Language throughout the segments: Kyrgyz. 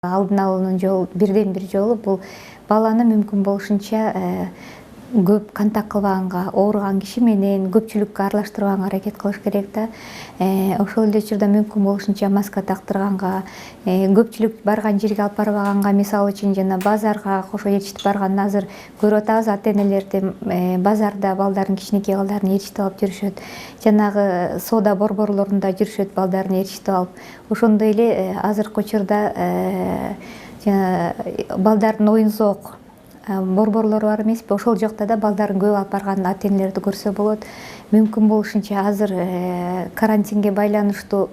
Алдын алуунун жолу бирден бир жолу бул баланы мүмкүн болушунча көп контакт кылбаганга, ооруган киши менен көпчүлүккө аралаштырбаганга аракет кылыш керек да. Ошол эле учурда мүмкүн болушунча маска тактырганга, көпчүлүк барган жерге алып барбаганга, мисалы үчүн жана базарга кошо ээрчитип барганына азыр көрүп атабыз, ата-энелерди базарда балдарын, кичинекей балдарын ээрчитип алып жүрүшөт. Жанагы соода борборлорунда жүрүшөт балдарын ээрчитип алып. Ошондой эле азыркы учурда балдардын оюн-зоок борборлору бар эмеспи? Ошол жакта да балдарын көп алып барган ата-энелерди көрсө болот. Мүмкүн болушунча азыр карантинге байланыштуу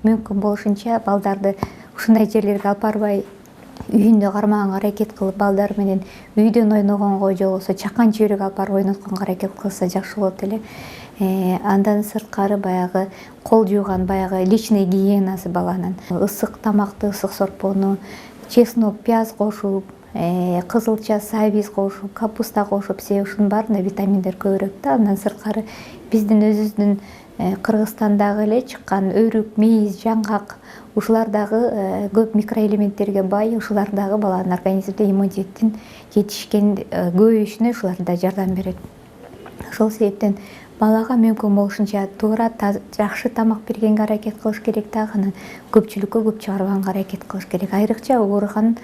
мүмкүн болушунча балдарды ушундай жерлерге алып барбай, үйүндө кармаганга аракет кылып, балдар менен үйдөн ойногонго же болбосо чакан чөйрөгө алып барып ойнотконго аракет кылса жакшы болот эле. Андан сырткары баягы кол жууган, баягы личный гигиенасы баланын. Ысык тамакты, ысык сорпону, чеснок, пияз кошуп, кызылча, сабиз кошуп, капуста кошуп, себеби ушунун баарында витаминдер көбүрөөк да. Андан сырткары биздин өзүбүздүн Кыргызстандагы эле чыккан өрүк, мейиз, жаңгак, ушулар дагы көп микроэлементтерге бай, ушулар дагы баланын организминде иммунитеттин жетишкен көбөйүшүнө ушулар да жардам берет. Ошол себептен балага мүмкүн болушунча туура, жакшы тамак бергенге аракет кылыш керек да, анан көпчүлүккө көп чыгарбаганга аракет кылыш керек. Айрыкча ооруган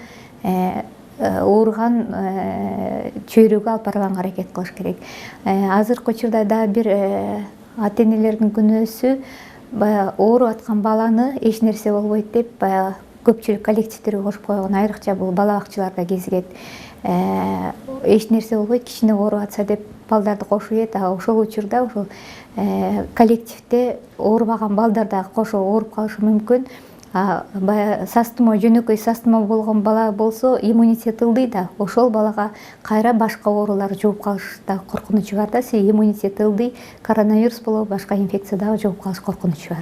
чөйрөгө алып барбаганга аракет кылыш керек. Азыркы учурда дагы бир ата-энелердин күнөөсү, баягы ооруп аткан баланы эч нерсе болбойт деп, баягы көпчүлүк коллективдерге кошуп койгон. Айрыкча бул бала бакчаларда кезигет. Эч нерсе болбойт, кичине ооруп атса деп балдарды кошуп ийет. Ошол учурда ошол коллективде оорубаган балдар дагы кошо ооруп калышы мүмкүн. Баягы састымо, жөнөкөй састымо болгон бала болсо иммунитет ылдый да, ошол балага кайра башка оорулар жугуп калыш да коркунучу бар да. Иммунитет ылдый, коронавирус болобу, башка инфекция дагы жугуп калыш коркунучу бар.